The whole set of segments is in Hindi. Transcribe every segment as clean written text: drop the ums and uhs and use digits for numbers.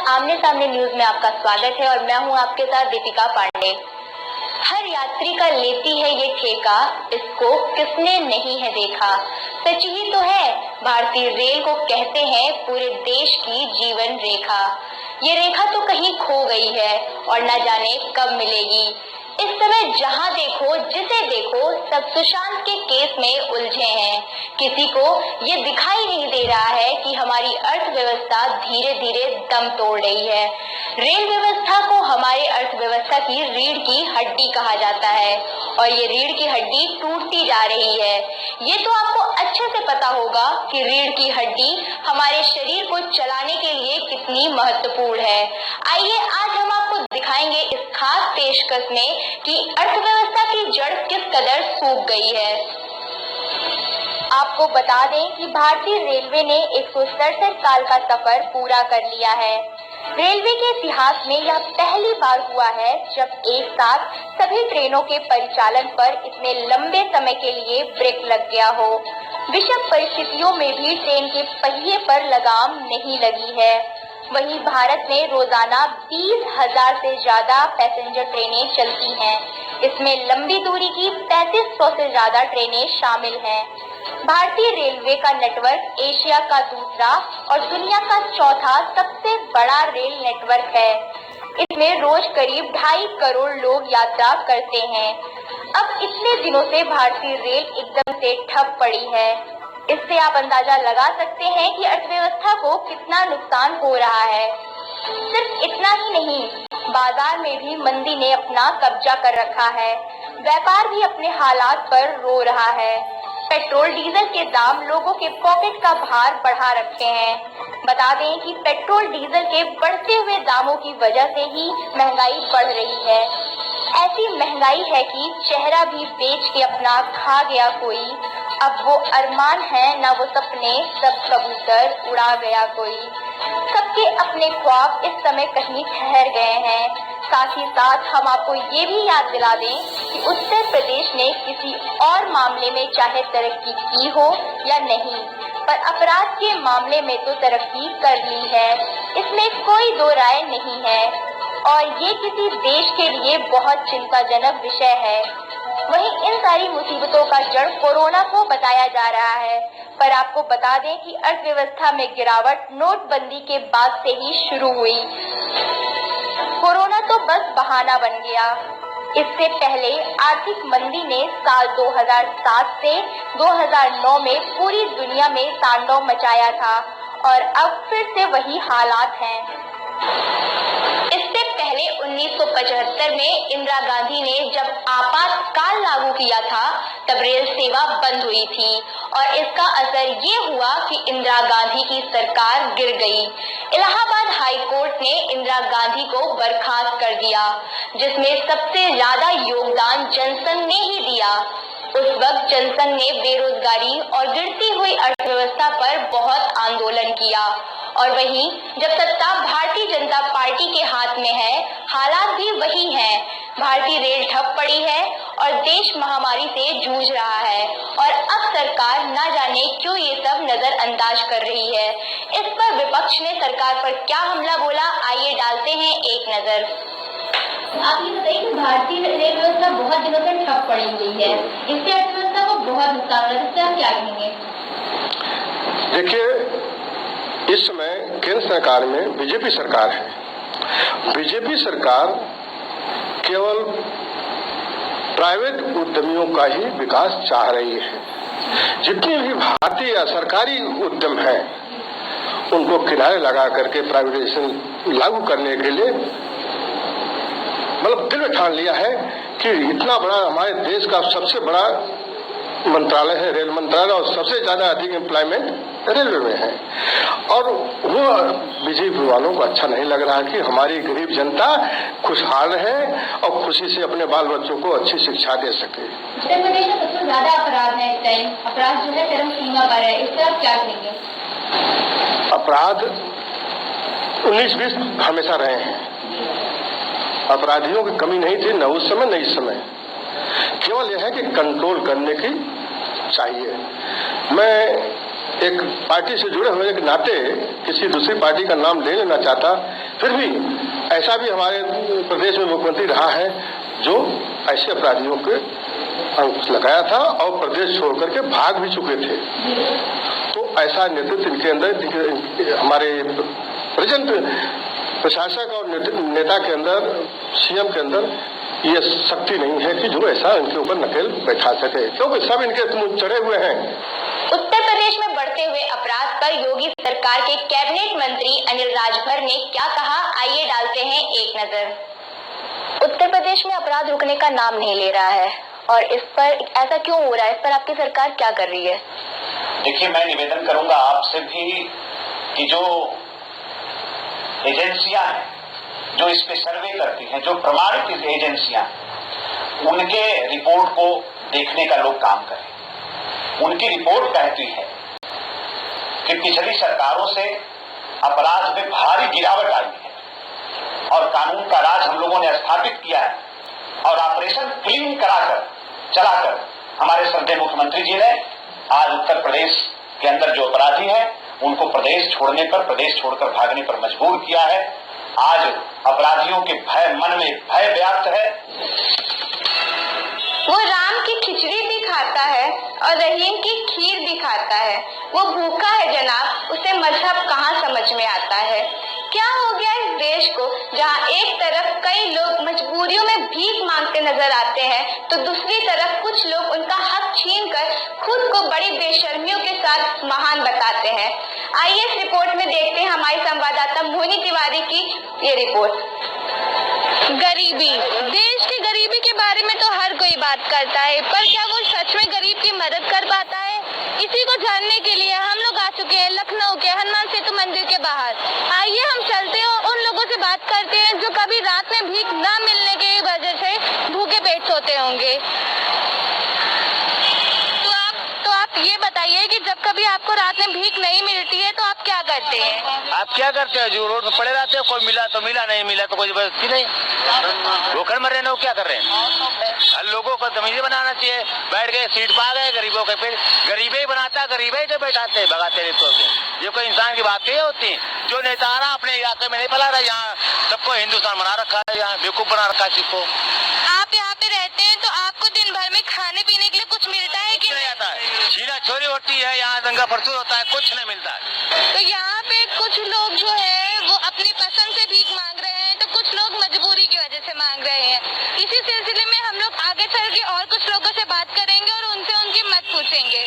आमने सामने न्यूज में आपका स्वागत है और मैं हूं आपके साथ दीपिका पांडे। हर यात्री का लेती है ये ठेका, इसको किसने नहीं है देखा। सच ही तो है, भारतीय रेल को कहते हैं पूरे देश की जीवन रेखा। ये रेखा तो कहीं खो गई है और न जाने कब मिलेगी। इस समय जहां देखो जिसे देखो सब सुशांत के केस में उलझे हैं। किसी को ये दिखाई नहीं दे रहा है कि हमारी अर्थव्यवस्था धीरे धीरे दम तोड़ रही है। रेल व्यवस्था को हमारे अर्थव्यवस्था की रीढ़ की हड्डी कहा जाता है और ये रीढ़ की हड्डी टूटती जा रही है। ये तो आपको अच्छे से पता होगा कि रीढ़ की हड्डी हमारे शरीर को चलाने के लिए कितनी महत्वपूर्ण है। आइए आज हम आपको दिखाएंगे इस खास पेशकश में कि अर्थव्यवस्था की जड़ किस कदर सूख गई है। आपको बता दें कि भारतीय रेलवे ने 167 साल का सफर पूरा कर लिया है। रेलवे के इतिहास में यह पहली बार हुआ है जब एक साथ सभी ट्रेनों के परिचालन पर इतने लंबे समय के लिए ब्रेक लग गया हो। विषम परिस्थितियों में भी ट्रेन के पहिए पर लगाम नहीं लगी है। वहीं भारत में रोजाना 20,000 से ज्यादा पैसेंजर ट्रेनें चलती हैं। इसमें लंबी दूरी की 3500 से ज्यादा ट्रेनें शामिल हैं। भारतीय रेलवे का नेटवर्क एशिया का दूसरा और दुनिया का चौथा सबसे बड़ा रेल नेटवर्क है। इसमें रोज करीब 2.5 करोड़ लोग यात्रा करते हैं। अब इतने दिनों से भारतीय रेल एकदम से ठप पड़ी है। इससे आप अंदाजा लगा सकते हैं कि अर्थव्यवस्था को कितना नुकसान हो रहा है। सिर्फ इतना ही नहीं, बाजार में भी मंदी ने अपना कब्जा कर रखा है। व्यापार भी अपने हालात पर रो रहा है। पेट्रोल डीजल के दाम लोगों के पॉकेट का भार बढ़ा रखे हैं। बता दें कि पेट्रोल डीजल के बढ़ते हुए दामों की वजह से ही महंगाई बढ़ रही है। ऐसी महंगाई है कि चेहरा भी बेच के अपना खा गया कोई। अब वो अरमान है ना वो सपने, सब कबूतर उड़ा गया कोई। सबके अपने ख्वाब इस समय कहीं ठहर गए हैं। साथ ही साथ हम आपको ये भी याद दिला दें कि उत्तर प्रदेश ने किसी और मामले में चाहे तरक्की की हो या नहीं, पर अपराध के मामले में तो तरक्की कर ली है। इसमें कोई दो राय नहीं है और ये किसी देश के लिए बहुत चिंताजनक विषय है। वहीं इन सारी मुसीबतों का जड़ कोरोना को बताया जा रहा है, पर आपको बता दें कि अर्थव्यवस्था में गिरावट नोटबंदी के बाद से ही शुरू हुई। कोरोना तो बस बहाना बन गया। इससे पहले आर्थिक मंदी ने साल 2007 से 2009 में पूरी दुनिया में तांडव मचाया था और अब फिर से वही हालात हैं। इससे पहले 1975 में इंदिरा गांधी ने जब आपातकाल लागू किया था तब रेल सेवा बंद हुई थी और इसका असर ये हुआ कि इंदिरा गांधी की सरकार गिर गई। इलाहाबाद हाई कोर्ट ने इंदिरा गांधी को बर्खास्त कर दिया, जिसमें सबसे ज्यादा योगदान जनसंघ ने ही दिया। उस वक्त जनसंघ ने बेरोजगारी और गिरती हुई अर्थव्यवस्था पर बहुत आंदोलन किया और वहीं जब सत्ता भारतीय जनता पार्टी के हाथ में है, हालात भी वही हैं। भारतीय रेल ठप पड़ी है और देश महामारी से जूझ रहा है और अब सरकार न जाने क्यों ये सब नजरअंदाज कर रही है। इस पर विपक्ष ने सरकार पर क्या हमला बोला, आइए डालते हैं एक नजर। आप ये बताइए कि भारतीय रेल व्यवस्था बहुत दिनों से ठप पड़ी हुई है, इससे अर्थव्यवस्था को बहुत नुकसान हो रहा है, इससे आप क्या कहेंगे? देखिए, इस समय केंद्र सरकार में बीजेपी सरकार है। बीजेपी सरकार केवल प्राइवेट उद्यमियों का ही विकास चाह रही है। जितने भी भारतीय या सरकारी उद्यम हैं, उनको किनारे लगा करके प्राइवेटाइजेशन लागू करने के लिए मतलब दिल में ठान लिया है कि इतना बड़ा हमारे देश का सबसे बड़ा मंत्रालय है रेल मंत्रालय और सबसे ज्यादा अधिक एम्प्लॉयमेंट रेलवे में है और वो बीजेपी वालों को अच्छा नहीं लग रहा कि हमारी गरीब जनता खुशहाल रहे और खुशी से अपने बाल बच्चों को अच्छी शिक्षा दे सके। उत्तर प्रदेश में सबसे ज्यादा अपराध है इस टाइम, अपराध जो है चरम सीमा पर है, इस पर आप क्या कहेंगे? अपराध 19-20 हमेशा रहे हैं। अपराधियों की कमी नहीं थी, न उस समय न इस समय। केवल यह है कि कंट्रोल करने की चाहिए। मैं एक पार्टी से जुड़े होने के नाते किसी दूसरी पार्टी का नाम ले लेना चाहता, फिर भी ऐसा भी हमारे प्रदेश में मुख्यमंत्री रहा है जो ऐसे अपराधियों के अंकुश लगाया था और प्रदेश छोड़ करके भाग भी चुके थे। तो ऐसा नेतृत्व इनके अंदर, हमारे प्रेजेंट प्रशासक और नेता के अंदर, सीएम के अंदर ये शक्ति नहीं है कि जो ऐसा इनके ऊपर नकेल बैठा सके, क्योंकि सब इनके चढ़े हुए हैं। उत्तर प्रदेश में बढ़ते हुए अपराध पर योगी सरकार के कैबिनेट मंत्री अनिल राजभर ने क्या कहा, आइए डालते हैं एक नजर। उत्तर प्रदेश में अपराध रुकने का नाम नहीं ले रहा है और इस पर ऐसा क्यों हो रहा है, इस पर आपकी सरकार क्या कर रही है? देखिए, मैं निवेदन करूंगा आपसे भी कि जो एजेंसियां हैं जो इस पे सर्वे करती हैं, जो प्रमाणित एजेंसियां, उनके रिपोर्ट को देखने का लोग काम करें। उनकी रिपोर्ट कहती है कि पिछली सरकारों से अपराध में भारी गिरावट आई है और कानून का राज हम लोगों ने स्थापित किया है और ऑपरेशन क्लीन चलाकर हमारे श्रद्धेय मुख्यमंत्री जी ने आज उत्तर प्रदेश के अंदर जो अपराधी हैं उनको प्रदेश छोड़ने पर, प्रदेश छोड़कर भागने पर मजबूर किया है। आज अपराधियों के मन में भय व्याप्त है। वो राम की खिचड़ी भी खाता है और रहीम की खीर भी खाता है। वो भूखा है जनाब, उसे मजहब कहाँ समझ में आता है। क्या हो गया इस देश को, जहाँ एक तरफ कई लोग मजबूरियों में भीख मांगते नजर आते हैं तो दूसरी तरफ कुछ लोग उनका हक छीनकर खुद को बड़ी बेशर्मियों के साथ महान बताते हैं। आइए इस रिपोर्ट में देखते हैं हमारी संवाददाता मोहिनी तिवारी की ये रिपोर्ट। गरीबी, देश की गरीबी के बारे में तो हर कोई बात करता है, पर क्या वो सच में गरीब की मदद कर पाता है? इसी को जानने के लिए हम लोग आ चुके हैं लखनऊ के हनुमान सेतु मंदिर के बाहर। आइए हम चलते हैं उन लोगों से बात करते हैं जो कभी रात में भीख न मिलने की वजह से भूखे पेट सोते होंगे। तो आप ये बताइए कि जब कभी आपको रात में भीख नहीं मिलती है तो आप क्या करते हैं? आप क्या करते हैं? जो रोड पर पड़े रहते हैं, कोई मिला तो मिला, नहीं मिला तो कोई जबरदस्ती नहीं, भूखे मर रहे हैं। वो क्या कर रहे हैं? हर लोगों को तमीज़ बनाना चाहिए। बैठ गए सीट पा गए, गरीबों के पेट गरीबे ही बनाता है, गरीबे ही तो बैठाते हैं, भगाते रहते हैं। ये कोई इंसान की बात नहीं होती। जो नेता आ रहा अपने इलाके में नहीं फैला रहा, यहाँ सबको हिंदुस्तान बना रखा है, यहाँ बेवकूफ बना रखा है सबको। आप यहाँ पे रहते हैं तो आपको दिन भर में खाने पीने के लिए कुछ मिलता है कि नहीं? आता है, छीना छोरी होती है, यहाँ दंगा फरसूल होता है, कुछ नहीं मिलता है। तो यहाँ पे कुछ लोग जो है वो अपनी पसंद से भीख मांग रहे हैं तो कुछ लोग मजबूरी की वजह से मांग रहे हैं। इसी सिलसिले में हम लोग आगे चल के और कुछ लोगों से बात करेंगे और उनसे उनकी मत पूछेंगे।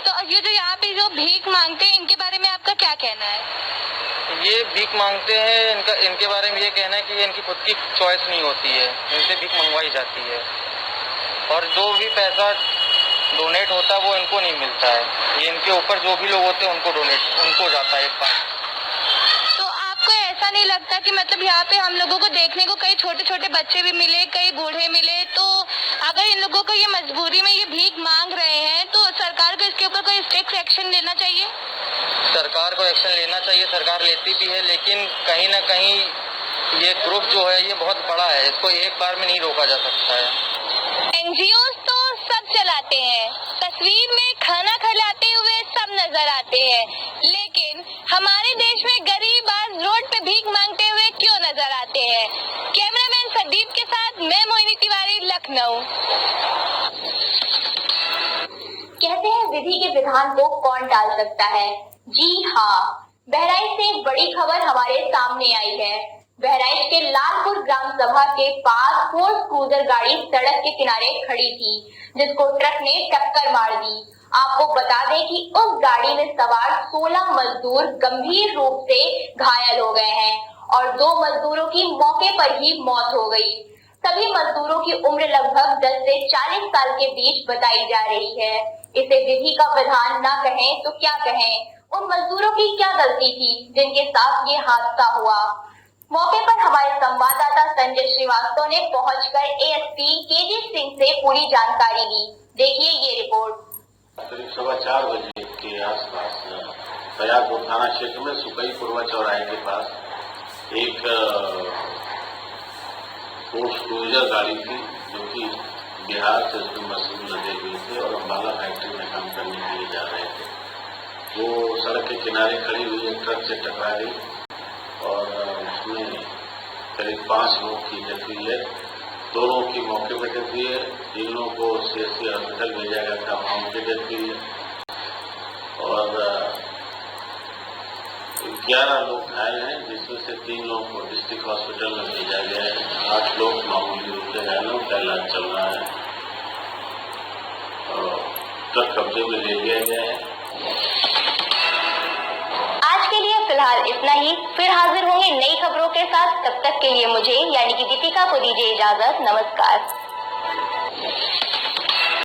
तो ये जो यहाँ पे जो भीख मांगते हैं इनके बारे में आपका क्या कहना है? ये भीख मांगते हैं, इनके बारे में ये कहना है कि इनकी खुद की चॉइस नहीं होती है, इनसे भीख मंगवाई जाती है और जो भी पैसा डोनेट होता है वो इनको नहीं मिलता है। ये इनके ऊपर जो भी लोग होते हैं उनको जाता है एक बार। तो आपको ऐसा नहीं लगता कि मतलब यहाँ पे हम लोगों को देखने को कई छोटे छोटे बच्चे भी मिले, कई बूढ़े मिले, तो अगर इन लोगों को ये मजबूरी में ये भीख मांग रहे हैं तो सरकार को इसके ऊपर कोई स्ट्रिक्ट एक्शन लेना चाहिए? सरकार को एक्शन लेना चाहिए, सरकार लेती भी है, लेकिन कहीं ना कहीं ये ग्रुप जो है ये बहुत बड़ा है, इसको एक बार में नहीं रोका जा सकता है। एनजीओ तो सब चलाते हैं, तस्वीर में खाना खिलाते हुए सब नजर आते हैं, लेकिन हमारे देश में गरीब आज रोड पे भीख मांगते हुए क्यों नजर आते हैं? कैमरामैन संदीप के साथ मैं मोहिनी तिवारी, लखनऊ। कहते हैं विधि के विधान को कौन टाल सकता है? जी हाँ, बहराइच से एक बड़ी खबर हमारे सामने आई है। बहराइच के लालपुर ग्राम सभा के पास फोर्स क्रूजर गाड़ी सड़क के किनारे खड़ी थी, जिसको ट्रक ने टक्कर मार दी। आपको बता दें कि उस गाड़ी में सवार 16 मजदूर गंभीर रूप से घायल हो गए हैं और 2 मजदूरों की मौके पर ही मौत हो गई। सभी मजदूरों की उम्र लगभग 10 से 40 साल के बीच बताई जा रही है। इसे विधि का विधान न कहें तो क्या कहें? उन मजदूरों की क्या गलती थी जिनके साथ ये हादसा हुआ? मौके पर हमारे संवाददाता संजय श्रीवास्तव ने पहुंचकर एएसपी केजी सिंह से पूरी जानकारी ली। देखिए ये रिपोर्ट। करीब 4:15 बजे के आसपास सयापुर थाना क्षेत्र में सुकई पूर्वा चौराहे के पास एक फोर्स क्रूजर गाड़ी थी जो कि बिहार से उसमें मजदूर लगे हुए थे और अम्बाला फैक्ट्री में काम करने के लिए जा रहे थे। वो सड़क के किनारे खड़ी हुई एक ट्रक से टकरा गई और उसमें करीब 5 लोग की डेथ हुई है। 2 लोगों की मौके पर डेथ हुई है, 3 लोगों को CSC हॉस्पिटल भेजा गया था, वहाँ उनकी डेथ हुई है और 11 लोग घायल हैं, जिसमें से 3 लोगों को डिस्ट्रिक्ट हॉस्पिटल में भेजा गया है। 8 लोग मामूली रूप से घायल हैं, उनका इलाज चल रहा है और ट्रक कब्जे में ले लिया गया है। आज के लिए फिलहाल इतना ही, फिर हाजिर होंगे नई खबरों के साथ। तब तक के लिए मुझे यानी कि दीपिका को दीजिए इजाजत। नमस्कार।